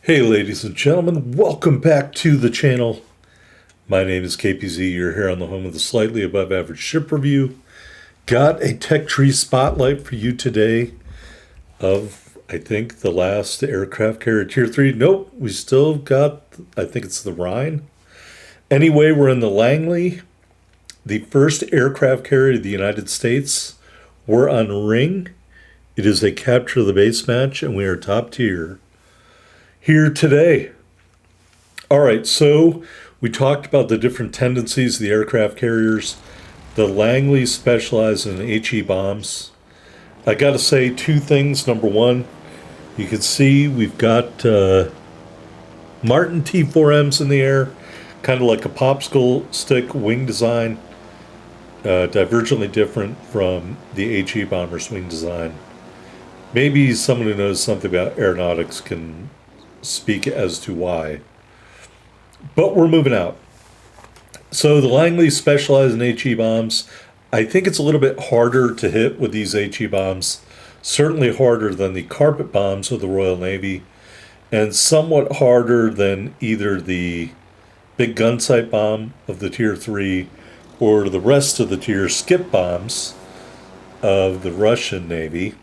Hey ladies and gentlemen, welcome back to the channel. My name is KPZ, you're here on the home of the slightly above average ship review. Got a tech tree spotlight for you today of, I think, the last aircraft carrier tier 3. Nope, we still got, I think it's the Rhine. Anyway, we're in the Langley, the first aircraft carrier of the United States. We're on Ring. It is a capture the base match and we are top tier here today. All right, so we talked about the different tendencies of the aircraft carriers. The Langley specialize in HE bombs. I got to say two things. Number one, you can see we've got Martin T4Ms in the air, kind of like a popsicle stick wing design, divergently different from the HE bomber's wing design. Maybe someone who knows something about aeronautics can speak as to why. But we're moving out. So the Langley specialize in HE bombs. I think it's a little bit harder to hit with these HE bombs. Certainly harder than the carpet bombs of the Royal Navy. And somewhat harder than either the big gun sight bomb of the Tier 3 or the rest of the tier skip bombs of the Russian Navy.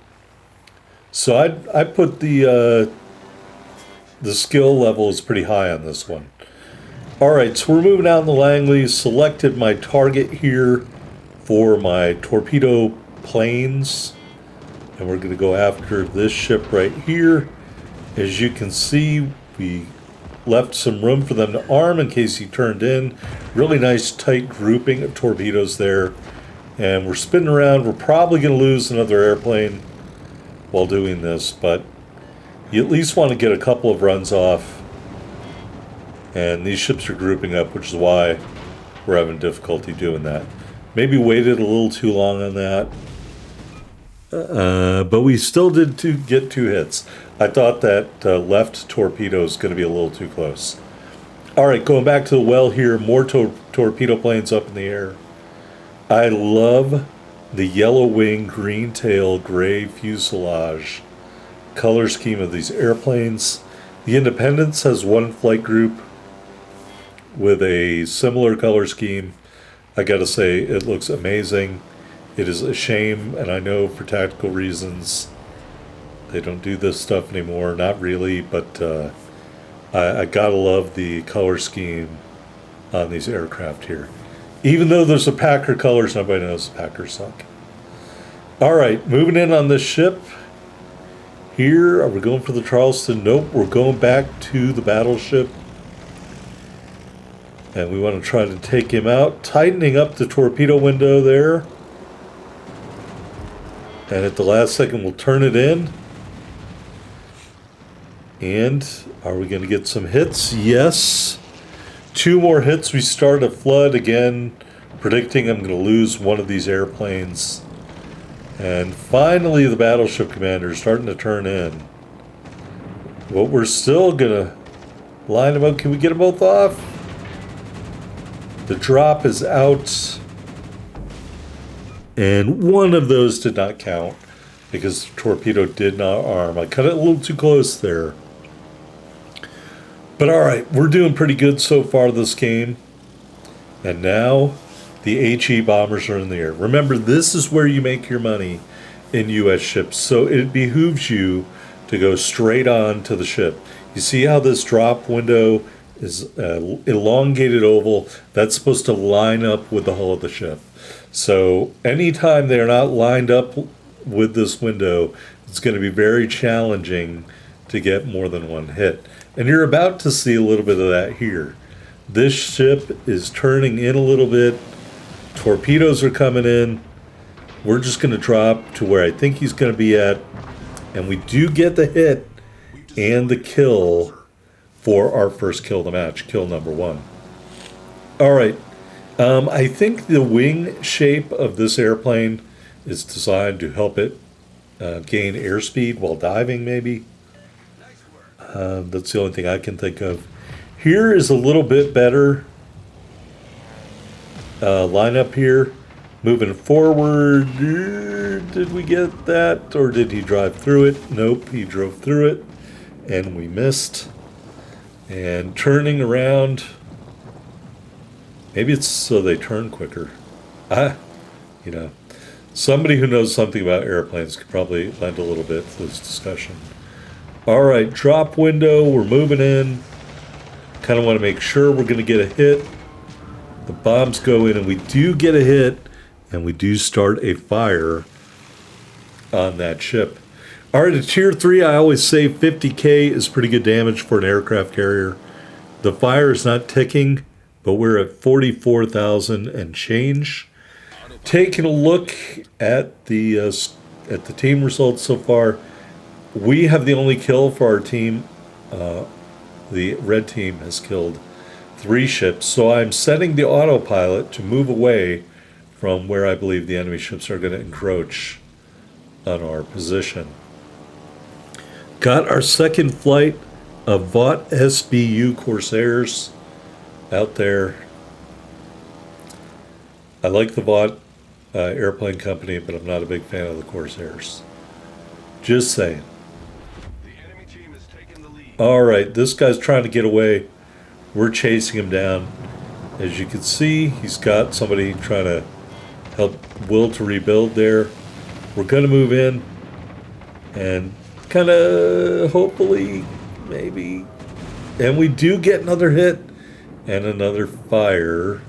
So I put the skill level is pretty high on this one. All right, so we're moving out in the Langley. Selected my target here for my torpedo planes. And we're going to go after this ship right here. As you can see, we left some room for them to arm in case he turned in. Really nice tight grouping of torpedoes there. And we're spinning around. We're probably going to lose another airplane while doing this, but you at least want to get a couple of runs off. And these ships are grouping up, which is why we're having difficulty doing that. Maybe waited a little too long on that. But we still did get two hits. I thought that left torpedo is going to be a little too close. All right, going back to the well here. More torpedo planes up in the air. I love the yellow wing, green tail, gray fuselage color scheme of these airplanes. The Independence has one flight group with a similar color scheme. I gotta say, it looks amazing. It is a shame, and I know for tactical reasons they don't do this stuff anymore. Not really, but I gotta love the color scheme on these aircraft here. Even though there's a Packer colors, nobody knows the Packers suck. All right, moving in on this ship. Here, are we going for the Charleston? Nope, we're going back to the battleship. And we want to try to take him out. Tightening up the torpedo window there. And at the last second, we'll turn it in. And are we going to get some hits? Yes. Two more hits. We start a flood again. Predicting I'm going to lose one of these airplanes. And finally, the battleship commander is starting to turn in. But we're still going to line them up. Can we get them both off? The drop is out. And one of those did not count because the torpedo did not arm. I cut it a little too close there. But all right, we're doing pretty good so far this game. And now the HE bombers are in the air. Remember, this is where you make your money in U.S. ships. So it behooves you to go straight on to the ship. You see how this drop window is elongated oval? That's supposed to line up with the hull of the ship. So anytime they're not lined up with this window, it's going to be very challenging to get more than one hit. And you're about to see a little bit of that here. This ship is turning in a little bit. Torpedoes are coming in. We're just going to drop to where I think he's going to be at. And we do get the hit and the kill for our first kill of the match, kill number 1. All right. I think the wing shape of this airplane is designed to help it gain airspeed while diving, maybe. That's the only thing I can think of. Here is a little bit better lineup here. Moving forward, did we get that? Or did he drive through it? Nope, he drove through it. And we missed. And turning around, maybe it's so they turn quicker. You know, somebody who knows something about airplanes could probably lend a little bit to this discussion. All right, drop window, we're moving in. Kind of want to make sure we're going to get a hit. The bombs go in and we do get a hit, and we do start a fire on that ship. All right, a tier 3, I always say 50K is pretty good damage for an aircraft carrier. The fire is not ticking, but we're at 44,000 and change. Taking a look at the team results so far, we have the only kill for our team. The red team has killed 3 ships, so I'm setting the autopilot to move away from where I believe the enemy ships are going to encroach on our position. Got our second flight of Vought SBU Corsairs out there. I like the Vought airplane company, but I'm not a big fan of the Corsairs. Just saying. All right, this guy's trying to get away. We're chasing him down. As you can see, he's got somebody trying to help Will to rebuild there. We're going to move in and kind of hopefully, maybe. And we do get another hit and another fire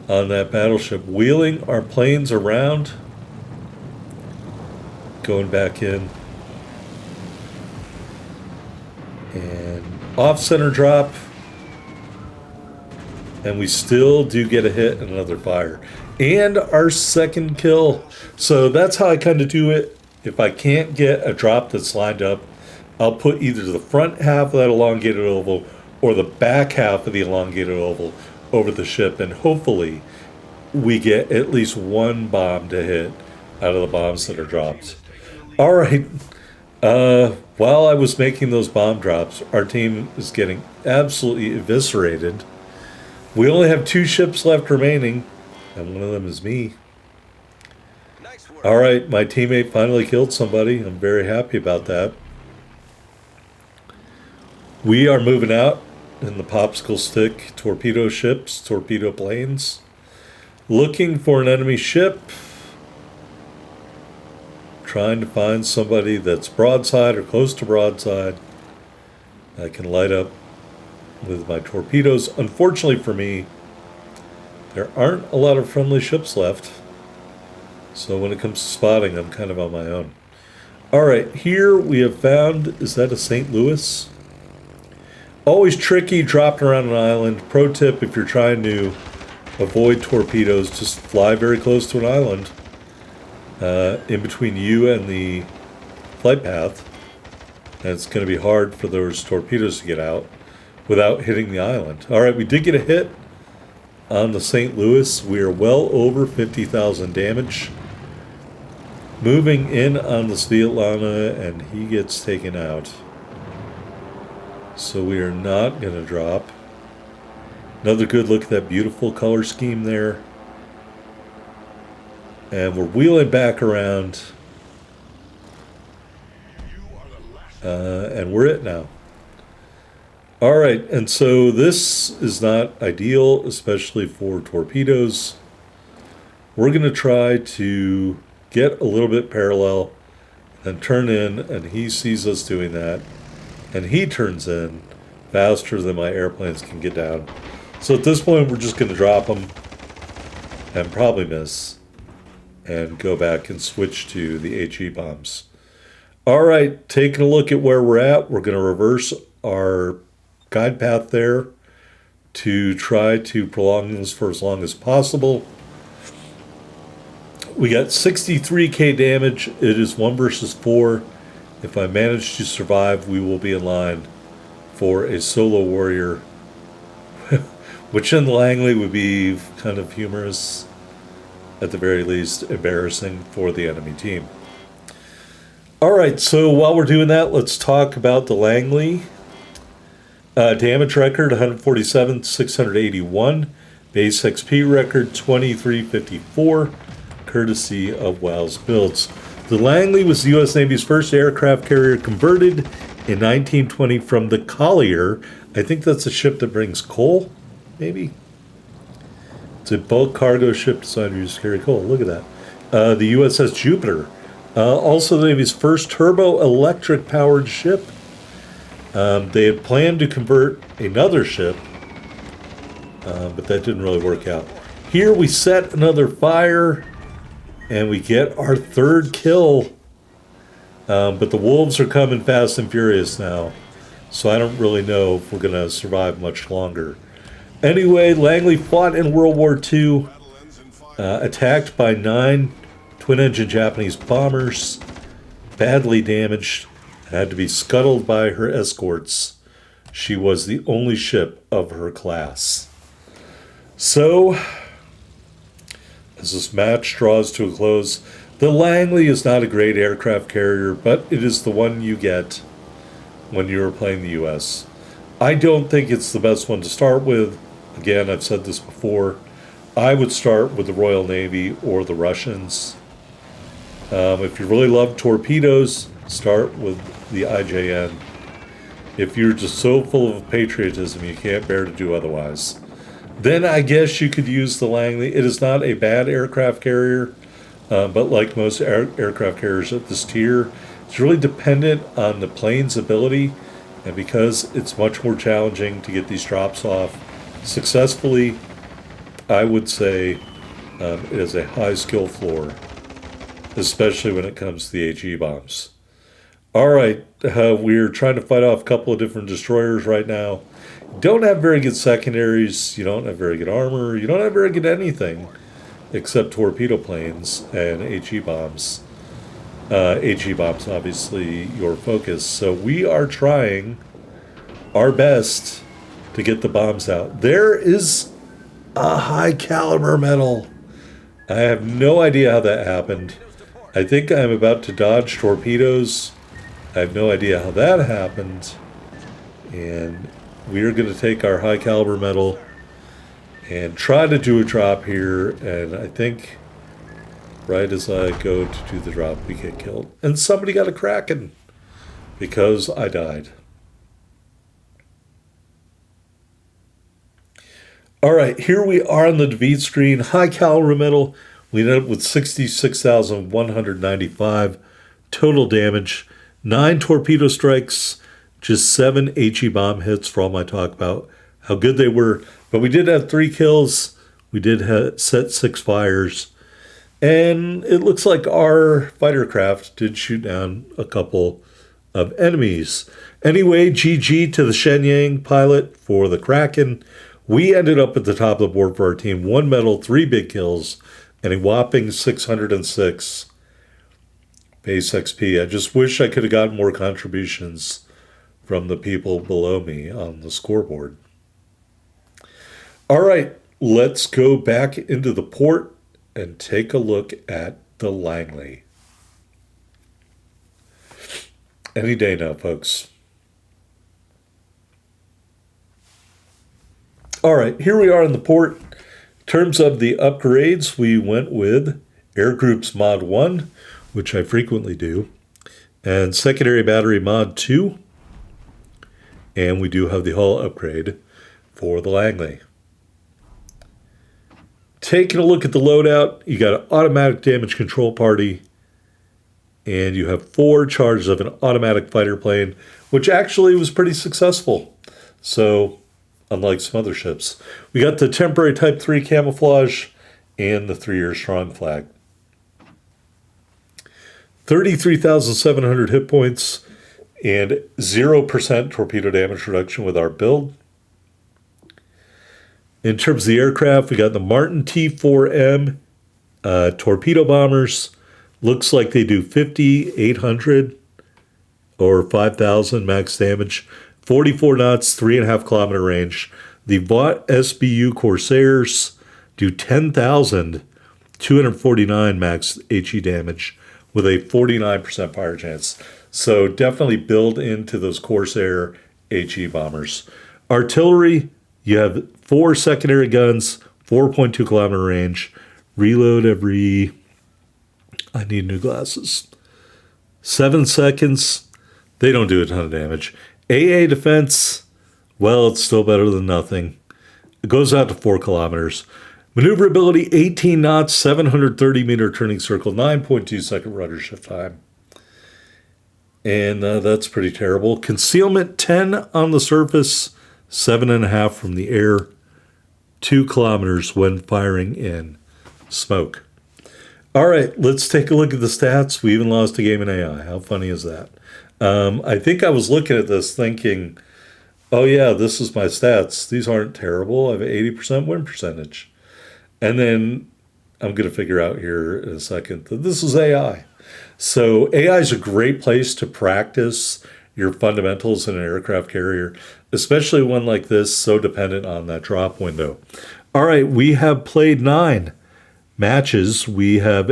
on that battleship. Wheeling our planes around. Going back in. And off-center drop. And we still do get a hit and another fire. And our second kill. So that's how I kind of do it. If I can't get a drop that's lined up, I'll put either the front half of that elongated oval or the back half of the elongated oval over the ship. And hopefully we get at least one bomb to hit out of the bombs that are dropped. All right. While I was making those bomb drops, our team is getting absolutely eviscerated. We only have 2 ships left remaining, and one of them is me. All right, my teammate finally killed somebody. I'm very happy about that. We are moving out in the popsicle stick torpedo ships, torpedo planes, looking for an enemy ship. Trying to find somebody that's broadside or close to broadside. I can light up with my torpedoes. Unfortunately for me, there aren't a lot of friendly ships left. So when it comes to spotting, I'm kind of on my own. All right, here we have found, is that a St. Louis? Always tricky dropping around an island. Pro tip, if you're trying to avoid torpedoes, just fly very close to an island. In between you and the flight path, and it's going to be hard for those torpedoes to get out without hitting the island. All right, we did get a hit on the St. Louis. We are well over 50,000 damage. Moving in on the Svetlana, and he gets taken out. So we are not going to drop. Another good look at that beautiful color scheme there. And we're wheeling back around. And we're it now. All right, and so this is not ideal, especially for torpedoes. We're going to try to get a little bit parallel and turn in, and he sees us doing that. And he turns in faster than my airplanes can get down. So at this point, we're just going to drop them and probably miss. And go back and switch to the HE bombs. All right, taking a look at where we're at, we're going to reverse our guide path there to try to prolong this for as long as possible. We got 63K damage. It is 1 versus 4. If I manage to survive, we will be in line for a solo warrior, which in Langley would be kind of humorous. At the very least, embarrassing for the enemy team. All right, so while we're doing that, let's talk about the Langley. Damage record, 147, 681. Base XP record, 2354, courtesy of Wow's Builds. The Langley was the U.S. Navy's first aircraft carrier converted in 1920 from the Collier, I think that's a ship that brings coal, maybe. It's a bulk cargo ship designed to use to carry coal. Look at that. The USS Jupiter. Also the Navy's first turbo-electric powered ship. They had planned to convert another ship, but that didn't really work out. Here we set another fire, and we get our third kill. But the wolves are coming fast and furious now, so I don't really know if we're going to survive much longer. Anyway, Langley fought in World War II, attacked by 9 twin-engine Japanese bombers, badly damaged, had to be scuttled by her escorts. She was the only ship of her class. So, as this match draws to a close, the Langley is not a great aircraft carrier, but it is the one you get when you're playing the U.S. I don't think it's the best one to start with. Again, I've said this before. I would start with the Royal Navy or the Russians. If you really love torpedoes, start with the IJN. If you're just so full of patriotism you can't bear to do otherwise, then I guess you could use the Langley. It is not a bad aircraft carrier, but like most aircraft carriers at this tier, it's really dependent on the plane's ability, and because it's much more challenging to get these drops off successfully, I would say it has a high skill floor, especially when it comes to the HE bombs. All right, we're trying to fight off a couple of different destroyers right now. Don't have very good secondaries, you don't have very good armor, you don't have very good anything except torpedo planes and HE bombs. HE bombs, obviously, your focus. So we are trying our best to get the bombs out. There is a high caliber medal. I have no idea how that happened. I think I'm about to dodge torpedoes. I have no idea how that happened. And we are going to take our high caliber medal and try to do a drop here. And I think right as I go to do the drop, we get killed. And somebody got a Kraken because I died. All right, here we are on the defeat screen. High caliber medal. We ended up with 66,195 total damage. 9 torpedo strikes, just 7 HE bomb hits for all my talk about how good they were. But we did have 3 kills. We did set 6 fires. And it looks like our fighter craft did shoot down a couple of enemies. Anyway, GG to the Shenyang pilot for the Kraken. We ended up at the top of the board for our team. 1 medal, 3 big kills, and a whopping 606 base XP. I just wish I could have gotten more contributions from the people below me on the scoreboard. All right, let's go back into the port and take a look at the Langley. Any day now, folks. All right, here we are in the port. In terms of the upgrades, we went with Air Groups Mod 1, which I frequently do, and Secondary Battery Mod 2, and we do have the hull upgrade for the Langley. Taking a look at the loadout, you got an automatic damage control party, and you have 4 charges of an automatic fighter plane, which actually was pretty successful. So, unlike some other ships, we got the temporary Type 3 camouflage and the 3-year strong flag. 33,700 hit points and 0% torpedo damage reduction with our build. In terms of the aircraft, we got the Martin T4M torpedo bombers. Looks like they do 5,800 or 5,000 max damage, 44 knots, 3.5 kilometer range. The Vought SBU Corsairs do 10,249 max HE damage with a 49% fire chance. So definitely build into those Corsair HE bombers. Artillery, you have 4 secondary guns, 4.2 kilometer range. Reload every, I need new glasses, 7 seconds. They don't do a ton of damage. AA defense, Well, it's still better than nothing. It goes out to 4 kilometers. Maneuverability 18 knots, 730 meter turning circle, 9.2 second rudder shift time. And that's pretty terrible. Concealment 10 on the surface, 7.5 from the air, 2 kilometers when firing in smoke. All right, let's take a look at the stats. We even lost a game in AI. How funny is that? I think I was looking at this thinking, oh yeah, this is my stats. These aren't terrible. I have an 80% win percentage. And then I'm going to figure out here in a second that this is AI. So AI is a great place to practice your fundamentals in an aircraft carrier, especially one like this, so dependent on that drop window. All right, we have played 9 matches. We have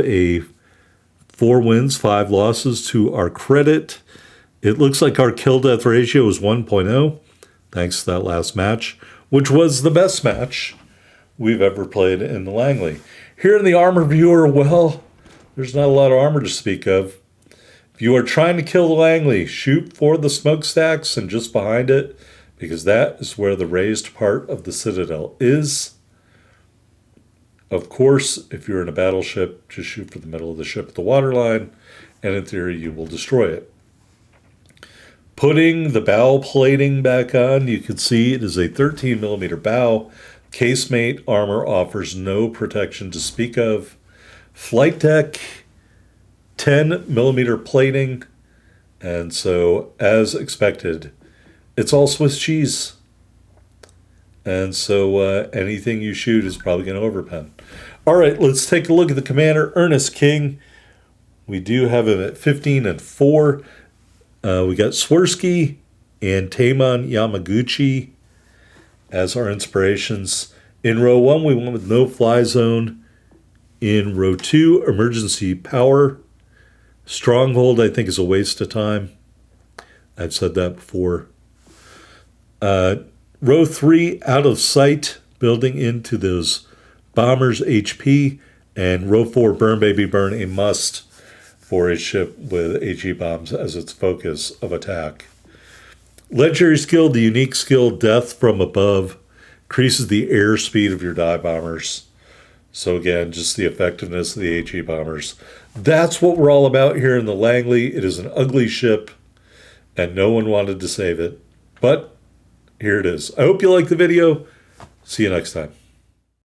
4 wins, 5 losses to our credit. It looks like our kill-death ratio is 1.0, thanks to that last match, which was the best match we've ever played in the Langley. Here in the armor viewer, well, there's not a lot of armor to speak of. If you are trying to kill the Langley, shoot for the smokestacks and just behind it, because that is where the raised part of the citadel is. Of course, if you're in a battleship, just shoot for the middle of the ship at the waterline, and in theory, you will destroy it. Putting the bow plating back on, you can see it is a 13 millimeter bow. Casemate armor offers no protection to speak of. Flight deck, 10 millimeter plating, and so, as expected, it's all Swiss cheese. And so anything you shoot is probably going to overpen. All right, let's take a look at the commander, Ernest King. We do have him at 15-4. We got Swirsky and Taemon Yamaguchi as our inspirations. In row 1, we went with no fly zone. In row 2, emergency power. Stronghold, I think, is a waste of time. I've said that before. Row 3, out of sight, building into those bombers' HP. And row 4, burn baby burn, a must for a ship with HE bombs as its focus of attack. Legendary skill, the unique skill, death from above, increases the airspeed of your dive bombers. So again, just the effectiveness of the HE bombers. That's what we're all about here in the Langley. It is an ugly ship, and no one wanted to save it. But here it is. I hope you liked the video. See you next time.